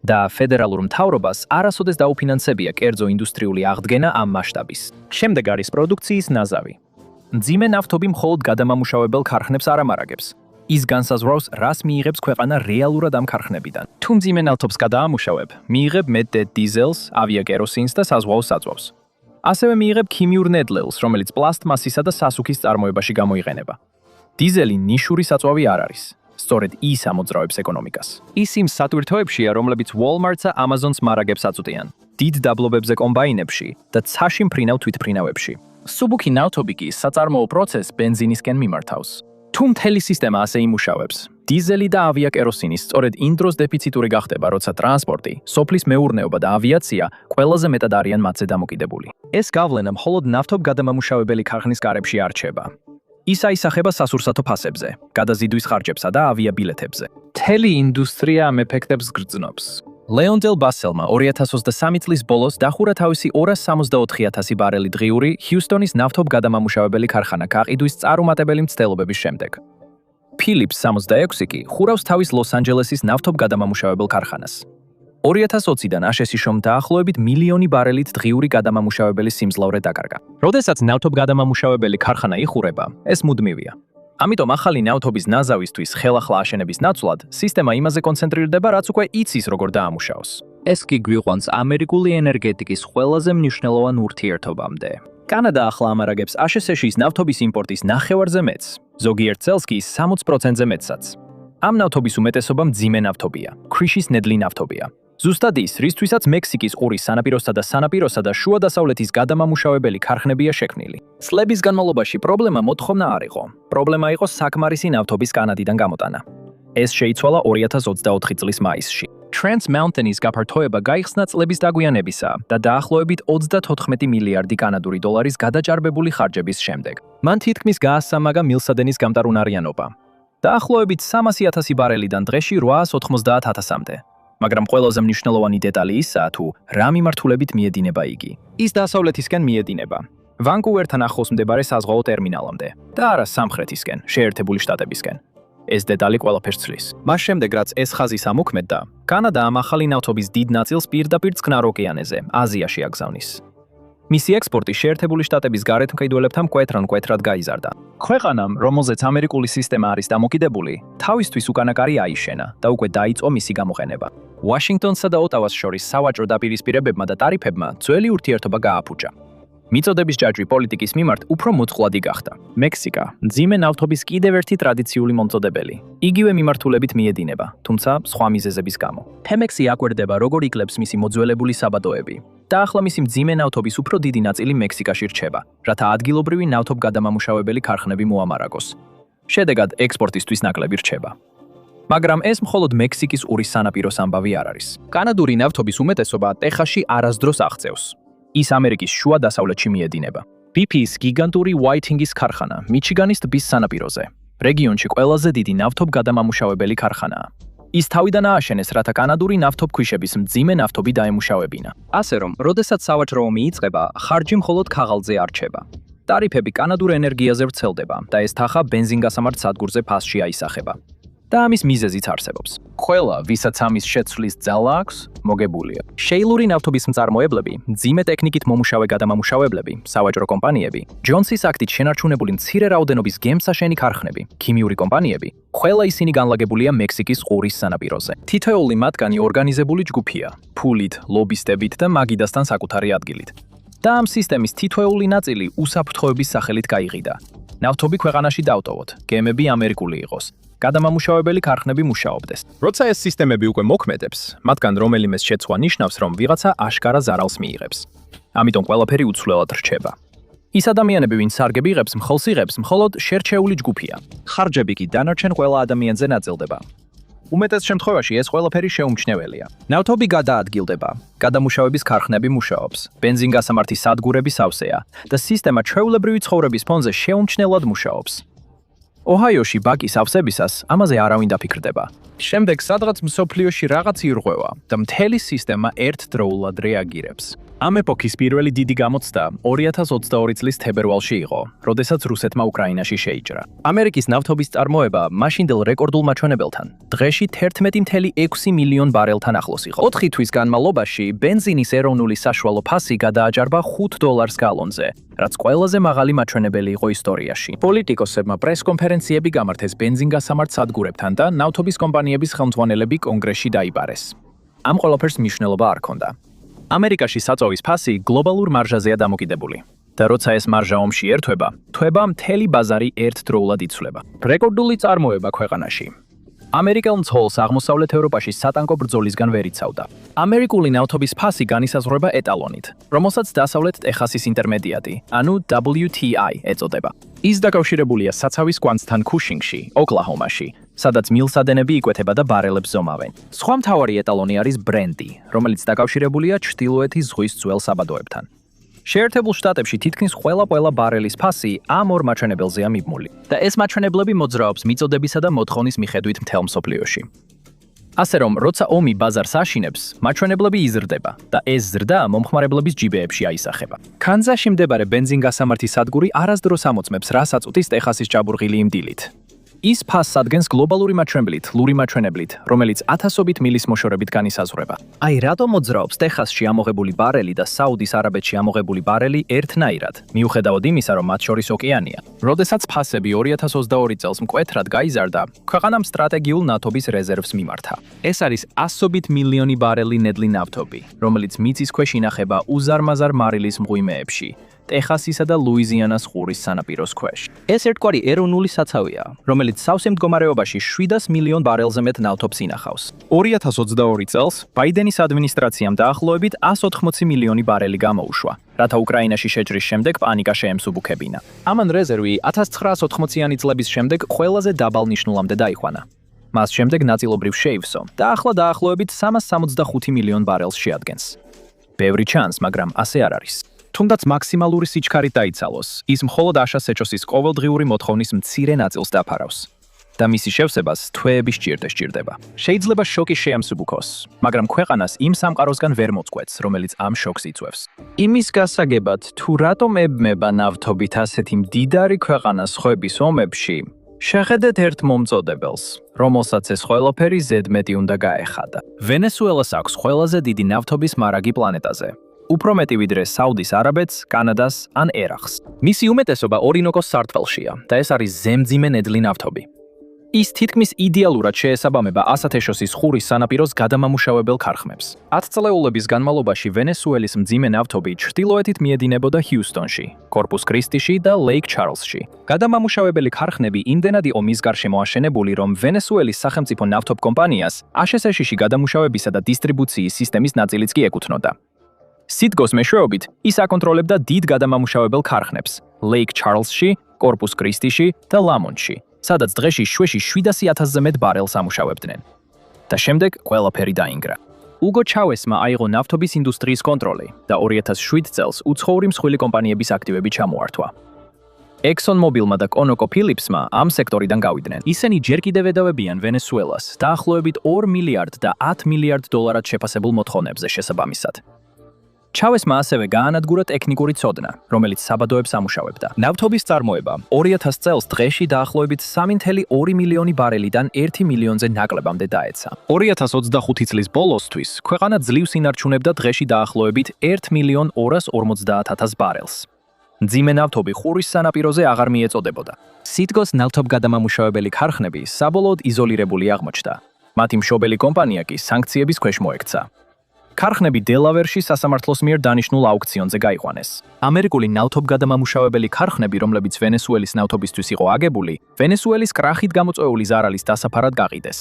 და ფედერალურ მთავრობას არასოდეს დაუფინანსებია კერძო ინდუსტრიული აღდგენა ამ მასშტაბის. შემდეგ არის პროდუქციის ნაზავი. ძიმე ნავთობი მხოლოდ გადამამუშავებელ ქარხნებს არ ამარაგებს. ის განსაზღვრავს, რას მიიღებს ქვეყანა რეალურად ამ ქარხნებიდან. თუ ძიმე ნავთობს გადაამუშავებ, მიიღებ მეტ დიზელს, ავიაკეროსინს და საზღვაო საწვავს. ასევე მიიღებ ქიმიურ ნედლეულს, რომელიც პლასტმასისა და სასუქის წარმოებაში გამოიყენება. დიზელი ნიშური საწვავი არ არის. სწორედ ის ამოძრავებს ეკონომიკას. ის იმ სატვირთოებშია, რომლებიც Walmart-ს და Amazon-ს მარაგებს აწვდიან. დიდ დაბლობებზე კომბაინებში და ცაში მფრინავ თვითმფრინავებში. სუბუქი ნავთობი კი საწარმოო პროცესს ბენზინისკენ მიმართავს. თუ მთელი სისტემა ასე იმუშავებს, დიზელი და ავიაკეროსინის სწორედ იმ დროს დეფიციტური გახდება, როცა ტრანსპორტი, სოფლის მეურნეობა და ავიაცია ყველაზე მეტად არიან მათზე დამოკიდებული. ეს გავლენა მხოლოდ ნავთობგადამამუშავებელი ქარხნის გარებში არ რჩება. ის აისახება სასურსათო ფასებზე, გადაზიდვის ხარჯებსა და ავიაბილეთებზე. მთელი ინდუსტრია ამ ეფექტებს გრძნობს. ლეონდელ ბასელმა 2023 წლის ბოლოს დახურა თავისი 264,000 ბარელი დღიური ჰიუსტონის ნავთობგადამამუშავებელი ქარხანა გაყიდვის წარუმატებელი მცდელობების შემდეგ. Philips 66 კი ხურავს თავის ლოს-ანჯელესის ნავთობგადამამუშავებელ ქარხანას. 2020-დან აშშ-მ დაახლოებით 1,000,000 ბარელით დღიური გადამამუშავებელი სიმძლავრე დაკარგა. როდესაც ნავთობგადამამუშავებელი ქარხანა იხურება, ეს მუდმივია. ამიტომ ახალი ნავთობის ნაზავისთვის ხელახლა აშენების ნაცვლად, სისტემა იმაზე კონცენტრირდება, რაც უკვე იცის როგორ დაამუშავოს. ეს კი გვიყვანს ამერიკული ენერგეტიკის ყველაზე მნიშვნელოვან ურთიერთობამდე. კანადა ახლა ამარაგებს აშშ-ის ნავთობის იმპორტის ნახევარზე მეტს, ზოგიერთ წელს კი 60%-ზე მეტსაც. ამ ნავთობის უმეტესობა მძიმე ნავთობია, ქრიშის ნედლი ნავთობია. ზუსტად ის, რისთვისაც მექსიკის ყურის სანაპიროსა და შუა დასავლეთის გადამამუშავებელი ქარხნებია შექმნილი. წლების განმავლობაში პრობლემა მოთხოვნა არ იყო. პრობლემა იყო საკმარისი ნავთობის კანადიდან გამოტანა. ეს შეიცვალა 2024 წლის მაისში. Trans Mountain-ის გაფართოება გაიხსნა წლების დაგვიანებისა და დაახლოებით 34 მილიარდი კანადური დოლარის გადაჭარბებული ხარჯების შემდეგ. მან თითქმის გაასამაგა მილსადენის გამტარუნარიანობა. დაახლოებით 300,000 ბარელიდან დღეში 890,000-მდე. მაგრამ ყველაზე მნიშვნელოვანი დეტალი ისაა, თუ რა მიმართულებით მიედინება იგი. ის დასავლეთისკენ მიედინება, ვანკუვერთან ახლოს მდებარე საზღვაო ტერმინალამდე და არა სამხრეთისკენ, შეერთებული შტატებისკენ. ეს დეტალი ყველაფერს ცვლის. მას შემდეგ, რაც ეს ხაზის ამოქმედდა, კანადა ამ ახალი ნავთობის დიდ ნაწილს პირდაპირ წყნარ ოკეანეზე, აზიაში აგზავნის. მისი ექსპორტი შეერთებული შტატების გარეთ მყიდველებთან მკვეთრად გაიზარდა. ქვეყანამ, რომელზეც ამერიკული სისტემა არის დამოკიდებული, თავისთვის უკანაკარი აიშენა და უკვე დაიწყო მისი გამოყენება. ვაშინგტონსა და ოტავას შორის სავაჭრო დაპირისპირებებმა და ტარიფებმა ძველი ურთიერთობა გააფუჭა. მიწოდების ჯაჭვი პოლიტიკის მიმართ უფრო მოწყვლადი გახდა. მექსიკა, მძიმე ნავთობის კიდევ ერთი ტრადიციული მომწოდებელი. იგივე მიმართულებით მიედინება, თუმცა სხვა მიზეზების გამო. Pemex-ი აკვირდება, როგორ იკლებს მისი მოძველებული საბადოები. და ახლა მისი მძიმე ნავთობის უფრო დიდი ნაწილი მექსიკაში რჩება, რათა ადგილობრივი ნავთობგადამამუშავებელი ქარხნები მოამარაგოს. შედეგად ექსპორტისთვის ნაკლები რჩება. მაგრამ ეს მხოლოდ მექსიკის ყურის სანაპიროს ამბავი არ არის. კანადური ნავთობის უმეტესობა ტეხასში არასდროს აღწევს. ის ამერიკის შუა დასავლეთში მიედინება. BP-ის გიგანტური Whitingis ქარხანა მიჩიგანის ტბის სანაპიროზე. რეგიონში ყველაზე დიდი ნავთობგადამამუშავებელი ქარხანაა. ის თავიდან ააშენეს, რათა კანადური ნავთობქვიშების მძიმე ნავთობი დაემუშავებინა. ასე რომ, როდესაც სავაჭრო ომი იწყება, ხარჯი მხოლოდ ქაღალდზე არ რჩება. ტარიფები კანადურ ენერგიაზე ვრცელდება და ეს თანხა ბენზინგასამართ სადგურზე ფასში აისახება. და ამის მიზეზიც არსებობს. ყველა, ვისაც ამის შეცვლის ძალა აქვს, მოგებულია. შეილური ნავთობის მწარმოებლები, მძიმე ტექნიკით მომუშავე გადამამუშავებლები, სავაჭრო კომპანიები, ჯონსის აქტით შენარჩუნებული მცირე რაოდენობის გემსაშენი ქარხნები, ქიმიური კომპანიები, ყველა ისინი განლაგებულია მექსიკის ყურის სანაპიროზე. თითოეული მათგანი ორგანიზებული ჯგუფია, ფულით, ლობისტებით და მაგიდასთან საკუთარი ადგილით. და ამ სისტემის თითოეული ნაწილი უსაფრთხოების სახელით გაიყიდა. ნავთობი ქვეყანაში დავტოვოთ, გემები ამერიკული იყოს. გადამამუშავებელი ქარხნები მუშაობდეს. როცა ეს სისტემები უკვე მოქმედებს, მათგან რომელიმეს შეცვლა ნიშნავს, რომ ვიღაცა აშკარა ზარალს მიიღებს. ამიტომ ყველაფერი უცვლელად რჩება. ის ადამიანები, ვინც სარგები იღებს, მხოლს იღებს მხოლოდ შერჩეული ჯგუფია. ხარჯები კი დანარჩენ ყველა ადამიანზე ნაწილდება. უმეტეს შემთხვევაში ეს ყველაფერი შეუმჩნეველია. ნავთობი გადაადგილდება, გადამუშავების ქარხნები მუშაობს, ბენზინგასამართი სადგურები სავსეა და სისტემა ჩვეულებრივი ცხოვრების ფონზე შეუმჩნევლად მუშაობს. ოჰაიოში ბაკის ავსებისას ამაზე არავინ დაფიქრდება. შემდეგ სადღაც მსოფლიოში რაღაც ირღვევა და მთელი სისტემა ერთდროულად რეაგირებს. ამ ეპოქის პირველი დიდი გამოცდა 2022 წლის თებერვალში იყო, როდესაც რუსეთმა უკრაინაში შეიჭრა. ამერიკის ნავთობის წარმოება მაშინდელ რეკორდულ მაჩვენებელთან, დღეში 11.6 მილიონ ბარელთან ახლოს იყო. 4 თვის განმავლობაში ბენზინის ეროვნული საშუალო ფასი გადააჭარბა $5 გალონზე, რაც ყველაზე მაღალი მაჩვენებელი იყო ისტორიაში. პოლიტიკოსებმა პრესკონფერენციები გამართეს ბენზინგასამართ სადგურებთან და ნავთობის კომპანიების ხელმძღვანელები კონგრესში დაიბარეს. ამ ყველაფერს მნიშვნელობა არ ჰქონდა. ამერიკაში საწოვის ფასი გლობალურ მარჟაზეა დამოკიდებული. და როცა ეს მარჟა ომში ერთვება, თვება მთელი ბაზარი ერთდროულად იცვლება. რეკორდული წარმოება ქვეყანაში. ამერიკელ მძღოლს აღმოსავლეთ ევროპაში სატანკო ბრძოლისგან ვერ იცავდა. ამერიკული ნავთობის ფასი განისაზღვრება ეტალონით, რომელსაც დასავლეთ ტეხასის ინტერმედიატი, ანუ WTI ეწოდება. ის დაკავშირებულია საცავის კვანძთან ქუშინგში, ოკლაჰომაში, სადაც მილსადენები იკვეთება და ბარელებს ზომავენ. სხვა მთავარი ეტალონი არის ბრენდი, რომელიც დაკავშირებულია ჩრდილოეთის ზღვის ძველ საბადოებთან. შეერთებულ შტატებში თითქმის ყველა ბარელის ფასი ამ ორ მაჩვენებელზეა მიბმული და ეს მაჩვენებლები მოძრაობს მიწოდებისა და მოთხოვნის მიხედვით მთელ მსოფლიოში. ასე რომ, როცა ომი ბაზარს აშინებს, მაჩვენებლები იზრდება და ეს ზრდა მომხმარებლების ჯიბეებში აისახება. კანზასში მდებარე ბენზინგასამართი სადგური არასდროს ამოწმებს რას აწუთის ტეხასის ჭაბურღილი იმ დილით. ის ფასს ადგენს გლობალური მაჩვენებლით, ლური მაჩვენებლით, რომელიც ათასობით მილის მოშორებით განისაზღვრება. აი რატომ მოძრაობს ტეხასში ამოღებული ბარელი და საუდის არაბეთში ამოღებული ბარელი ერთნაირად, მიუხედავად იმისა, რომ მათ შორის ოკეანეა. როდესაც ფასები 2022 წელს მკვეთრად გაიზარდა, ქვეყანამ სტრატეგიულ ნავთობის რეზერვს მიმართა. ეს არის ასობით მილიონი ბარელი ნედლი ნავთობი, რომელიც მიწის ქვეშ ინახება უზარმაზარ მარილის მღვიმეებში. ტეხასისა და ლუიზიანას ყურის სანაპიროს ქვეშ. ეს ერთგვარი ეროვნული საცავია, რომელიც სავსე მდგომარეობაში 700 მილიონ ბარელზე მეტ ნავთობს ინახავს. 2022 წელს ბაიდენის ადმინისტრაციამ დაახლოებით 180 მილიონი ბარელი გამოუშვა, რათა უკრაინაში შეჭრის შემდეგ პანიკა შეემსუბუქებინა. ამან რეზერვი 1980-იანი წლების შემდეგ ყველაზე დაბალ ნიშნულამდე დაიხვანა. მას შემდეგ ნაწილობრივ შეივსო და ახლა დაახლოებით 365 მილიონ ბარელს შეადგენს. ბევრი ჩანს, მაგრამ ასე არ არის. თუნდაც მაქსიმალური სიჩქარით დაიცალოს, ის მხოლოდ აშა სეჩოსის ყოველდღიური მოთხოვნის მცირე ნაწილს დაფარავს და მისი შევსებას თვეების სჭირდება. შეიძლება შოკი შეამსუბუქოს, მაგრამ ქვეყანას იმ სამყაროსგან ვერ მოწყვეტს, რომელიც ამ შოკს იწვევს. იმის გასაგებად, თუ რატომ ებმება ნავთობით ასეთი მდიდარი ქვეყანა სხვების ომებში, შეხედეთ ერთ მომწოდებელს, რომელსაც ეს ყველაფერი ზედმეტი უნდა გაეხადა. ვენესუელას აქვს ყველაზე დიდი ნავთობის მარაგი პლანეტაზე. უფრო მეტი ვიდრე საუდის არაბეთს, კანადას ან ერახს. მისი უმეტესობა ორინოკოს სარტყელშია და ეს არის ზემძიმე ნედლი ნავთობი. ის თითქმის იდეალურად შეესაბამება ასათეშოსის ყურის სანაპიროს გადამამუშავებელ ქარხნებს. 10 წლეულების განმავლობაში ვენესუელის მძიმე ნავთობი ჩრდილოეთით მიედინებოდა ჰიუსტონში, კორპუს კრისტიში და ლეიქ ჩარლზში. გადამამუშავებელი ქარხნები იმდენად იყო მის გარშემო აშენებული, რომ ვენესუელის სახელმწიფო ნავთობ კომპანიას ASEA-ში გადამუშავებისა და დისტრიბუციის სისტემის ნაწილიც კი ეკუთვნოდა. სიტგოს მეშვეობით ის აკონტროლებდა დიდ გადამამუშავებელ ქარხნებს ლეიქ ჩარლზში, კორპუს კრისტიში და ლამონტში, სადაც დღეში შვეში 700,000-ზე მეტ ბარელს ამუშავებდნენ. და შემდეგ ყველაფერი დაინგრა. უგო ჩავესმა აიღო ნავთობის ინდუსტრიის კონტროლი და 2007 წელს უცხოური მსხვილი კომპანიების აქტივები ჩამოართვა. ExxonMobilმა და ConocoPhillipsმა ამ სექტორიდან გავიდნენ. ისინი ჯერ კიდევ ედავებიან ვენესუელას დაახლოებით 2 მილიარდ და 10 მილიარდ დოლარად შეფასებულ მოთხოვნებზე შესაბამისად. ჩავესმა ასევე გაანადგურა ტექნიკური ცოდნა, რომელიც საბადოებს ამუშავებდა. ნავთობის წარმოება 2000 წელს დღეში დაახლოებით 3.2 მილიონი ბარელიდან 1 მილიონზე ნაკლებამდე დაეცა. 2025 წლის ბოლოსთვის ქვეყანა ძლივს ინარჩუნებდა დღეში დაახლოებით 1.250.000 ბარელს. მძიმე ნავთობი ყურის სანაპიროზე აღარ მიეწოდებოდა. სიტგოს ნავთობგადამამუშავებელი ქარხნები საბოლოოდ იზოლირებული აღმოჩნდა. მათი მშობელი კომპანია კი სანქციების ქვეშ მოექცა. ქარხნები დელავერში სასამართლოს მიერ დანიშნულ აუქციონზე გაიყვანეს. ამერიკული ნავთობგადამამუშავებელი ქარხნები, რომლებიც ვენესუელის ნავთობისთვის იყო აგებული, ვენესუელის კრახით გამოწვეული ზარალის დასაფარად გაყიდეს.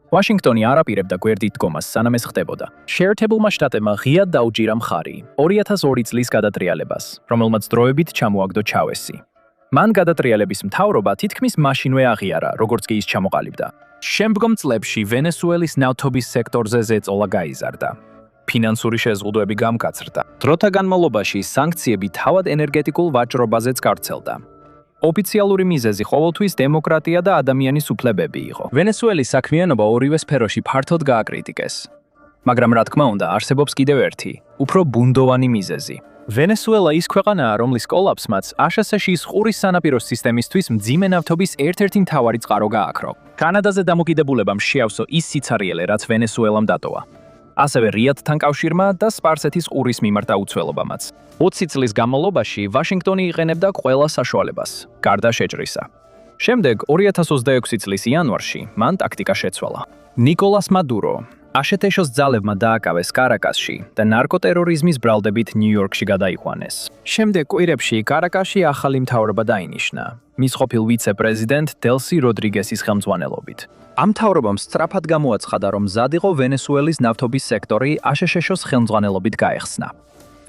ვაშინგტონი არ აპირებდა გვერდით დგომას, სანამ ეს ხდებოდა. შეერთებულმა შტატებმა ღიად დაუჭირა მხარი 2002 წლის გადატრიალებას, რომელმაც დროებით ჩამოაგდო ჩავესი. მან გადატრიალების მთავრობა თითქმის მაშინვე აღიარა, როგორც კი ის ჩამოყალიბდა. შემდგომ წლებში ვენესუელის ნავთობის სექტორზე ზეწოლა გაიზარდა. ფინანსური შეზღუდვები გამკაცრდა. დროთა განმავლობაში სანქციები თავად ენერგეტიკულ ვაჭრობაზეც გავრცელდა. ოფიციალური მიზეზი ყოველთვის დემოკრატია და ადამიანის უფლებები იყო. ვენესუელის საქმიანობა ორივე სფეროში ფართოდ გააკრიტიკეს. მაგრამ რა თქმა უნდა, არსებობს კიდევ ერთი, უფრო ბუნდოვანი მიზეზი. ვენესუელა ის ქვეყანაა, რომლის კოლაფსმაც აშშ-ის ყურის სანაპიროს სისტემისთვის მძიმე ნავთობის ერთ-ერთი მთავარი წყარო გააქრო. კანადაზე დამოკიდებულებამ შეავსო ის სიცარიელე, რაც ვენესუელამ დატოვა. ასევე რიადთან კავშირმა და სპარსეთის ყურის მიმართ დაუცველობამაც. 20 წლის განმავლობაში ვაშინგტონი იყენებდა ყველა საშუალებას, გარდა შეჭრისა. შემდეგ 2026 წლის იანვარში მან ტაქტიკა შეცვალა. ნიკოლას მადურო აშშ-ს ძალებმა დააკავეს კარაკასში და ნარკოტერორიზმის ბრალდებით ნიუ-იორკში გადაიყვანეს. შემდეგ კვირებში კარაკასში ახალი მთავრობა დაინიშნა, მის ყოფილ ვიცე-პრეზიდენტ დელსი როდრიგესის ხელმძღვანელობით. ამ მთავრობამ სწრაფად გამოაცხადა, რომ მზად იყო ვენესუელის ნავთობის სექტორი აშშ-ს ხელმძღვანელობით გაეხსნა.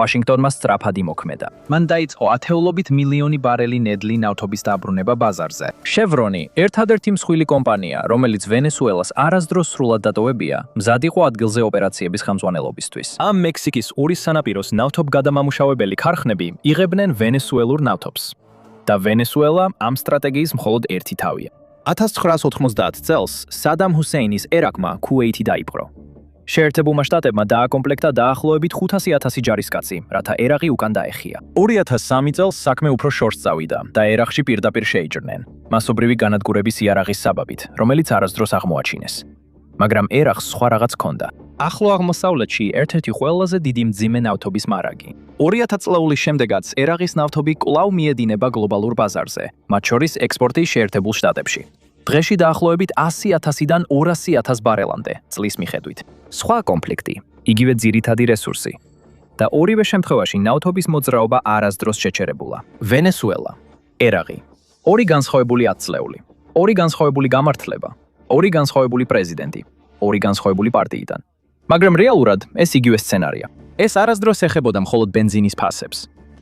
ვაშინგტონმა სწრაფად იმოქმედა. მან დაიწყო ათეულობით მილიონი ბარელი ნედლი ნავთობის დაბრუნება ბაზარზე. შევრონი, ერთადერთი მსხვილი კომპანია, რომელიც ვენესუელას არასდროს სრულად დატოვებია, მზად იყო ადგილზე ოპერაციების ხელმძღვანელობისთვის. ამ მექსიკის ყურის სანაპიროს ნავთობგადამამუშავებელი ქარხნები იღებდნენ ვენესუელურ ნავთობს. და ვენესუელა ამ სტრატეგიის მხოლოდ ერთი თავია. 1990 წელს სადამ ჰუსეინის ერაკმა ქუეითი დაიპყრო. შეერთებულმა შტატებმა დააკომპლექტა დაახლოებით 500,000 ჯარისკაცი, რათა ერაყი უკან დაეხია. 2003 წელს საქმე უფრო შორს წავიდა და ერაყში პირდაპირ შეიჭრნენ, მასობრივი განადგურების იარაღის საბაბით, რომელიც არასდროს აღმოაჩინეს. მაგრამ ერაყს სხვა რაღაც ჰქონდა. ახლო აღმოსავლეთში ერთ-ერთი ყველაზე დიდი მძიმე ნავთობის მარაგი. 2000 წლეულის შემდეგაც ერაყის ნავთობი კვლავ მიედინება გლობალურ ბაზარზე, მათ შორის ექსპორტი შეერთებულ შტატებში. დღეში დაახლოებით 100,000-დან 200,000 ბარელამდე წლის მიხედვით. სხვა კონფლიქტი, იგივე ძირითადი რესურსი. და ორივე შემთხვევაში ნავთობის მოძრაობა არასდროს შეჩერებულა. ვენესუელა, ერაყი, ორი განსხვავებული ათწლეული, ორი განსხვავებული გამართლება, ორი განსხვავებული პრეზიდენტი, ორი განსხვავებული პარტიიდან. მაგრამ რეალურად ეს იგივე სცენარია. ეს არასდროს ეხებოდა მხოლოდ ბენზინის ფასებს.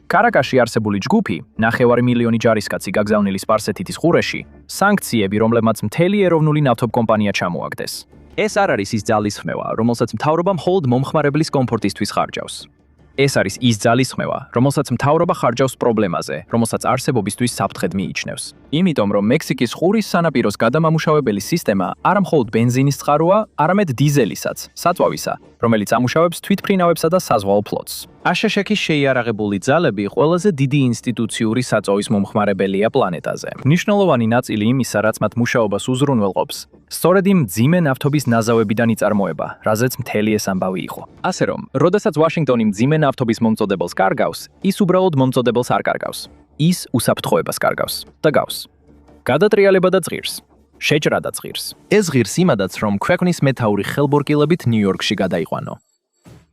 კარაკასში არსებული ჯგუფი, 900,000 ჯარისკაცი გაგზავნილი სპარსეთითის ყურეში, სანქციები, რომლებმაც მთელი ეროვნული ნავთობკომპანია ჩამოაგდეს. ეს არ არის ის ძალისხმევა, რომელსაც მთავრობა მხოლოდ მომხმარებლის კომფორტისთვის ხარჯავს. ეს არის ის ძალისხმევა, რომელსაც მთავრობა ხარჯავს პრობლემაზე, რომელსაც არსებობისთვის საფრთხედ მიიჩნევს. იმიტომ, რომ მექსიკის ყურის სანაპიროს გადამამუშავებელი სისტემა არა მხოლოდ ბენზინის წყაროა, არამედ დიზელისაც, საწვავისა, რომელიც ამუშავებს თვითმფრინავებსა და საზღვაო ფლოტს. აშშ-ის შეიარაღებული ძალები ყველაზე დიდი ინსტიტუციური საწვავის მომხმარებელია პლანეტაზე. მნიშვნელოვანი ნაწილი იმისა, რაც მათ მუშაობას უზრუნველყოფს, სწორედ იმ მძიმე ნავთობის ნაზავებიდან იწარმოება, რაზეც მთელი ეს ამბავი იყო. ასე რომ, როდესაც ვაშინგტონი მძიმე ნავთობის მომწოდებელს კარგავს, ის უბრალოდ მომწოდებელს არ კარგავს. ის უსაფრთხოებას კარგავს და გავს. გადატრიალება და წღირს. შეჭრა და წღირს. ეს ღირს იმადაც, რომ ქვეყნის მეთაური ხელბორკილებით ნიუ-იორკში გადაიყვანო.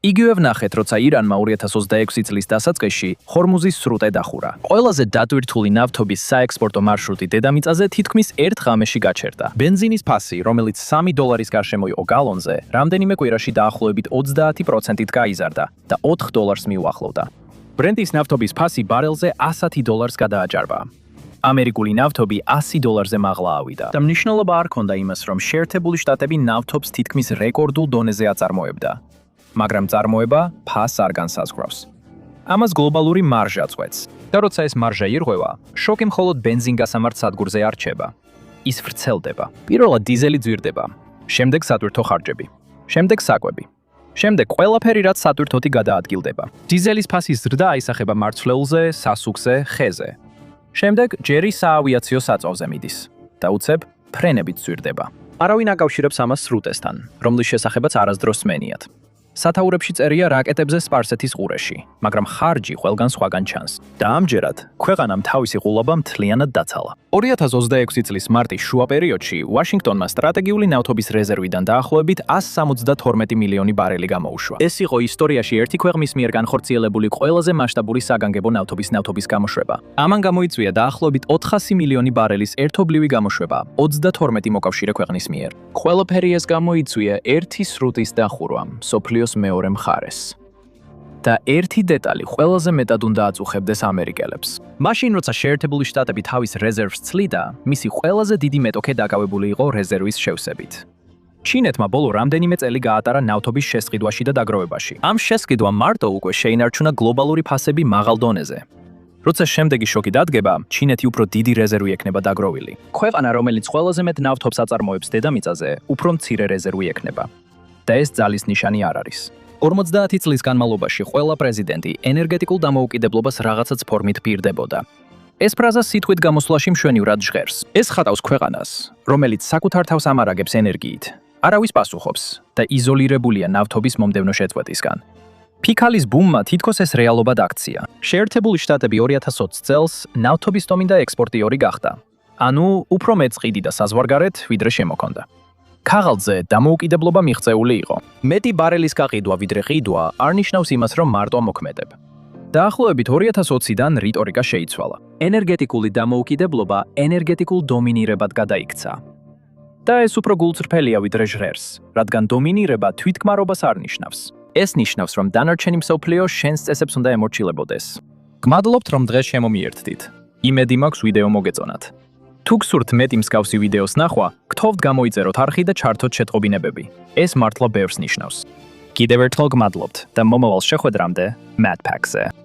იგივე ვნახეთ, როცა ირანმა 2026 წლის დასაწყისში ჰორმუზის სრუტე დახურა. ყველაზე დატვირთული ნავთობის საექსპორტო მარშრუტი დედამიწაზე თითქმის ერთ ღამეში გაჩერდა. ბენზინის ფასი, რომელიც $3 გარშემო იყო გალონზე, რამდენიმე კვირაში დაახლოებით 30%-ით გაიზარდა და $4 მიუახლოვდა. ბრენტის ნავთობის ფასი ბარელზე $110 გადააჭარბა. ამერიკული ნავთობი $100-ზე მაღლა ავიდა და მნიშვნელობა არ ჰქონდა იმას, რომ შეერთებული შტატები ნავთობს თითქმის რეკორდულ დონეზე აწარმოებდა. მაგრამ წარმოება ფასს არ განსაზღვრავს. ამას გლობალური მარჟა წვეთს. და როცა ეს მარჟა ირღვევა, შოკი მხოლოდ ბენზინგასამართ სადგურზე არ რჩება. ის ვრცელდება. პირველად დიზელი ძვირდება, შემდეგ სატვირთო ხარჯები, შემდეგ საკვები. შემდეგ ყველაფერი, რაც სატვირთოთი გადაადგილდება. დიზელის ფასის ზრდა აისახება მარცვლეულზე, სასუქზე, ხეზე. შემდეგ ჯერი საავიაციო საწვავზე მიდის და უცებ ფრენებით ძვირდება. არავინ აკავშირებს ამას სრუტესთან, რომლის შესახებაც არასდროს სმენიათ. სათაურებში წერია რაკეტებზე სპარსეთის ყურეში, მაგრამ ხარჯი ყველგან სხვაგან ჩანს. და ამჯერად ქვეყანამ თავისი ყულობა მთლიანად დაცალა. 2026 წლის მარტის შუა პერიოდში ვაშინგტონმა სტრატეგიული ნავთობის რეზერვიდან დაახლოებით 172 მილიონი ბარელი გამოუშვა. ეს იყო ისტორიაში ერთი ქვეყნის მიერ განხორციელებული ყველაზე მასშტაბური საგანგებო ნავთობის გამოშვება. ამან გამოიწვია დაახლოებით 400 მილიონი ბარელის ერთობლივი გამოშვება 32 მოკავშირე ქვეყნის მიერ. ყველაფერი ეს გამოიწვია ერთი სრუტის დახურვამ, სოფლიოს მეორე მხარეს. და ერთი დეტალი ყველაზე მეტად უნდა აწუხებდეს ამერიკელებს. მაშინ როცა შეერთებული შტატები თავის რეზერვს ცლიდა, მისი ყველაზე დიდი მეტოქე დაკავებული იყო რეზერვის შევსებით. ჩინეთმა ბოლო რამდენიმე წელი გაატარა ნავთობის შესყიდვაში და დაგროვებაში. ამ შესყიდვამ მარტო უკვე შეინარჩუნა გლობალური ფასები მაღალ დონეზე. როცა შემდეგი შოკი დადგება, ჩინეთი უფრო დიდი რეზერვი ექნება დაგროვილი. ქვეყანა, რომელიც ყველაზე მეტ ნავთობს აწარმოებს დედამიწაზე, უფრო მცირე რეზერვი ექნება. და ეს ძალის ნიშანი არ არის. 50 წლის განმავლობაში ყველა პრეზიდენტი ენერგეტიკულ დამოუკიდებლობას რაღაცაც ფორმით პირდებოდა. ეს ფრაზა სიტყვით გამოსვლაში მშვენივრად ჟღერს. ეს ხატავს ქვეყანას, რომელიც საკუთარ თავს ამარაგებს ენერგიით, არავის პასუხობს და იზოლირებულია ნავთობის მომდევნო შეწყვეტისგან. ფიქალის ბუმმა თითქოს ეს რეალობად აქცია. შეერთებული შტატები 2020 წელს ნავთობის ტომინდა ექსპორტიორი გახდა. ანუ უფრო მეტ ყიდი და საზღვარგარეთ, ვიდრე შემოქონდა. ქაღალდზე დამოუკიდებლობა მიღწეული იყო. მეტი ბარელის გაყიდვა ვიდრე ყიდვა არ ნიშნავს იმას, რომ მარტო მოქმედებ. დაახლოებით 2020-დან რიტორიკა შეიცვალა. ენერგეტიკული დამოუკიდებლობა ენერგეტიკულ დომინირებად გადაიქცა. და ეს უფრო გულწრფელია ვიდრე ჟღერს, რადგან დომინირება თვითგმარობას არ ნიშნავს. ეს ნიშნავს, რომ დანარჩენი მსოფლიო შენს წესებს უნდა ემორჩილებოდეს. გმადლობთ, რომ დღეს შემომიერთდით. იმედი მაქვს ვიდეო მოგეწონათ. თუ გსურთ მეტი მსგავსი ვიდეოს ნახვა, გთხოვთ გამოიწეროთ არხი და ჩართოთ შეტყობინებები. ეს მართლა ბევრს ნიშნავს. კიდევ ერთხელ გმადლობთ და მომავალ შეხვედრამდე, Matt Packze.